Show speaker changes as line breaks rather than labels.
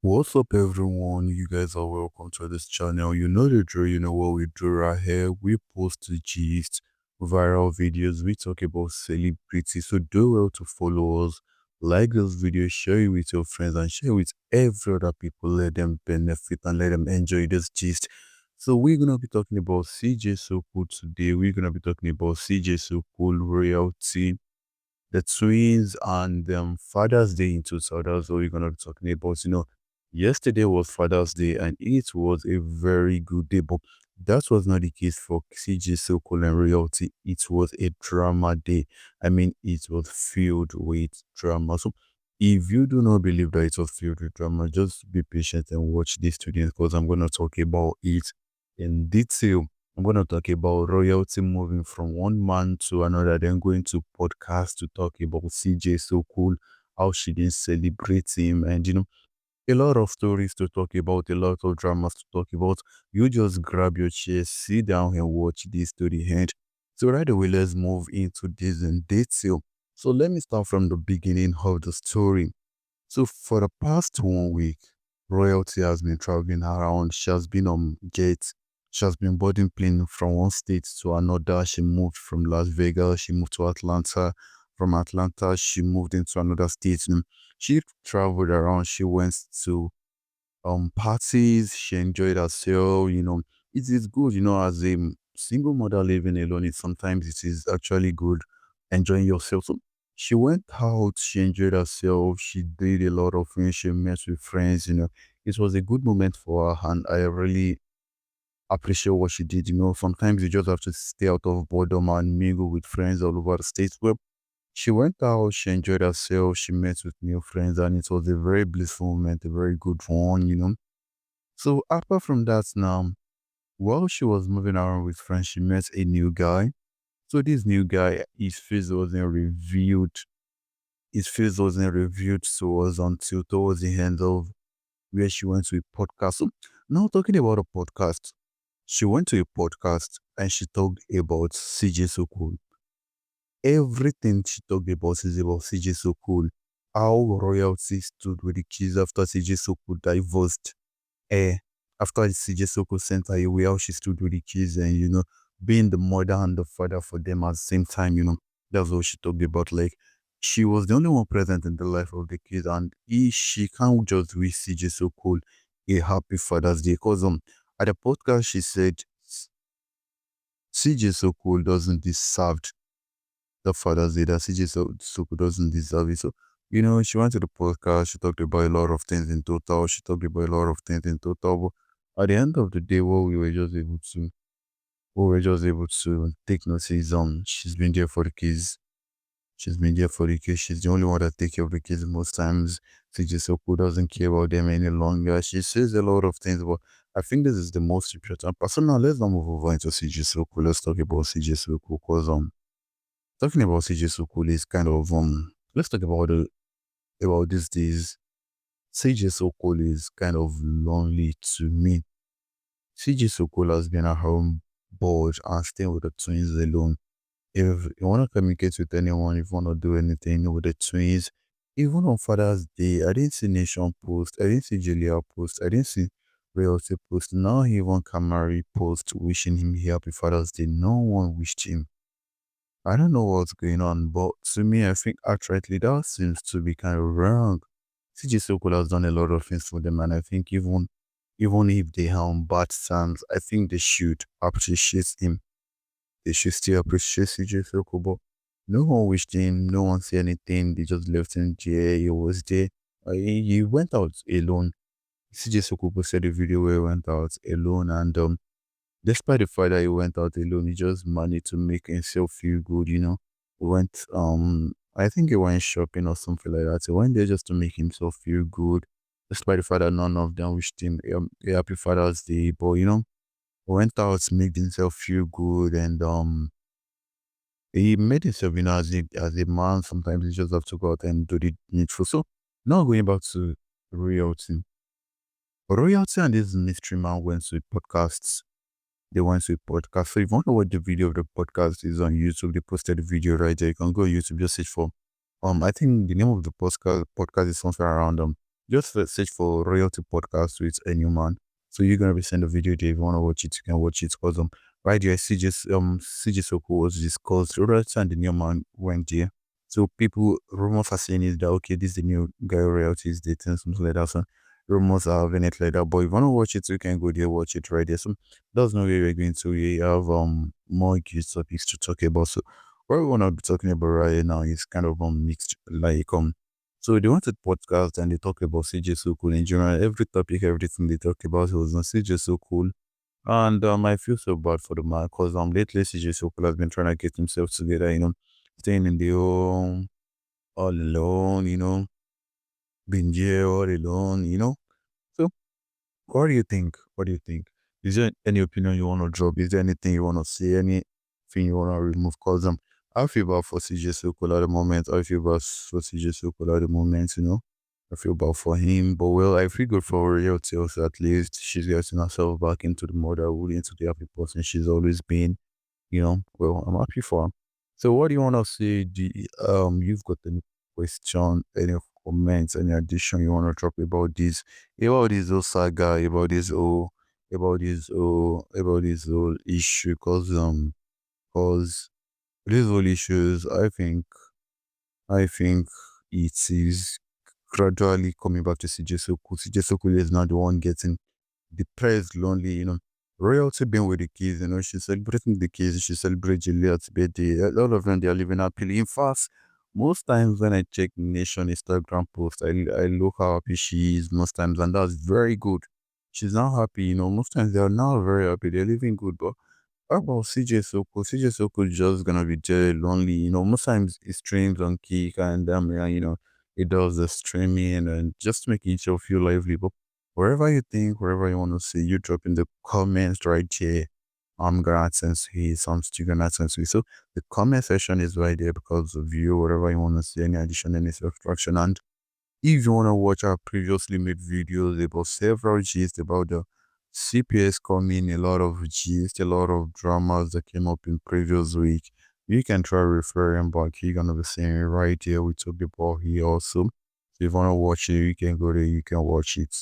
What's up, everyone? You guys are welcome to this channel. You know the drill, you know what we do right here. We post the gist, viral videos, we talk about celebrities. So do well to follow us, like this video, share it with your friends, and share with every other people. Let them benefit and let them enjoy this gist. So we're gonna be talking about CJ Sokol today. We're gonna be talking about CJ Sokol royalty, the twins, and Father's Day in total. That's what we're gonna be talking about. Yesterday was Father's Day, and it was a very good day. But that was not the case for CJ Sokol and Royalty. It was a drama day. I mean, it was filled with drama. So if you do not believe that it was filled with drama, just be patient and watch this today because I'm gonna talk about it in detail. I'm going to talk about royalty moving from one man to another, then going to podcast to talk about CJ Sokol, how she didn't celebrate him, and a lot of stories to talk about, a lot of dramas to talk about. You just grab your chair, sit down, and watch this to the end. So, right away, let's move into this in detail. So, let me start from the beginning of the story. So for the past 1 week, Royalty has been traveling around. She has been on jets. She has been boarding plane from one state to another. She moved from Las Vegas. She moved to Atlanta. From Atlanta, she moved into another state. She traveled around. She went to parties. She enjoyed herself. It is good. As a single mother living alone, sometimes it is actually good enjoying yourself. So she went out. She enjoyed herself. She did a lot of things. She met with friends. It was a good moment for her, and I really appreciate what she did. Sometimes you just have to stay out of boredom and mingle with friends all over the states. Well, she went out, she enjoyed herself, she met with new friends, and it was a very blissful moment, a very good one. So apart from that now, while she was moving around with friends, she met a new guy. So this new guy, his face wasn't revealed to us until towards the end of where she went to a podcast. So now talking about a podcast, she went to a podcast and she talked about CJ Sokol. Everything she talked about is about CJ Sokol. How royalty stood with the kids after CJ Sokol divorced eh, after CJ Soko sent her away, how she stood with the kids and, being the mother and the father for them at the same time, that's what she talked about. Like, she was the only one present in the life of the kids, and she can't just wish CJ Soko a happy Father's Day. Because at the podcast, she said CJ Soko doesn't deserve the Father's Day, that CJ Soko doesn't deserve it. So, she went to the podcast, she talked about a lot of things in total. She talked about a lot of things in total. But at the end of the day, what we were just able to take notice is she's been there for the kids. She's been there for the kids. She's the only one that take care of the kids most times. CJ Soko doesn't care about them any longer. She says a lot of things, but I think this is the most important part. So now let's not move over into CJ Soko. Let's talk about CJ Soko because talking about CJ Sokol is kind of let's talk about these days. CJ Sokol is kind of lonely to me. CJ Sokol has been at home bored and staying with the twins alone. If you want to communicate with anyone, if you want to do anything with the twins, even on Father's Day, I didn't see Nation post, I didn't see Julia post, I didn't see Realty post. Now even Kamari post wishing him happy Father's Day. No one wished him. I don't know what's going on, but to me, I think outrightly that seems to be kind of wrong. CJ Sokol has done a lot of things for them, and I think even if they have bad times, I think they should appreciate him. They should still appreciate CJ Sokol, but no one wished him, no one said anything. They just left him there. He was there. He went out alone. CJ Sokol posted a video where he went out alone, and despite the fact that he went out alone, he just managed to make himself feel good. He went I think he went shopping or something like that. He went there just to make himself feel good. Despite the fact that none of them wished him a happy Father's Day. But he went out, made himself feel good, and he made himself, as a man, sometimes you just have to go out and do the needful. So now going back to royalty. Royalty and this mystery man went to podcasts. They went to a podcast. So if you want to watch the video of the podcast is on YouTube, they posted the video right there. You can go on YouTube, just search for I think the name of the podcast is something around Just search for Royalty Podcast with a new man. So you're gonna be sent a video there. If you wanna watch it, you can watch it. Cause right there, CJ Soko was discussed. Royalty and the new man went there. So people rumors are saying is that okay, this is the new guy Royalty is dating, something like that. So rumors are having it like that. But if you wanna watch it, you can go there, watch it right there. So that's not where we're going to. We have more good topics to talk about. So what we wanna be talking about right now is kind of mixed, like so they wanted podcast and they talk about CJ Sokol in general. Every topic, everything they talk about was on CJ Sokol. And I feel so bad for the man because lately CJ Sokol has been trying to get himself together, staying in the home all alone, being here all alone, So what do you think? What do you think? Is there any opinion you want to drop? Is there anything you want to say? Anything you want to remove? Because I feel bad for CJ Sokol at the moment. I feel bad for CJ Sokol at the moment. I feel bad for him. But well, I feel good for Royalty also. At least she's getting herself back into the motherhood, into the happy person she's always been. Well, I'm happy for him. So what do you want to say? You've got any question, any comments, any addition you want to drop about this whole saga, about this whole issue? Cause these whole issues, I think it is gradually coming back to CJ Sokol. CJ Sokol is not the one getting depressed, lonely. Royalty being with the kids, she's celebrating the kids, she celebrates Juliet's birthday. All of them, they are living happily. In fact, most times when I check Nation Instagram post, I look how happy she is most times, and that's very good. She's now happy. Most times they are now very happy, they're living good, but how about CJ Soko? CJ Soko just gonna be there lonely. Most times he streams on Kik and yeah, he does the streaming and just making sure feel lively. But wherever you think, wherever you want to see, you drop in the comments right here. I'm gonna answer you. Some still gonna answer you. So the comment section is right there because of you. Whatever you want to see, any addition, any subtraction, and if you want to watch our previously made videos about several gist about the CPS coming, a lot of gist, a lot of dramas that came up in previous week, you can try referring back. You're gonna be seeing it right here. We talk about here also. So if you want to watch it, you can go there, you can watch it.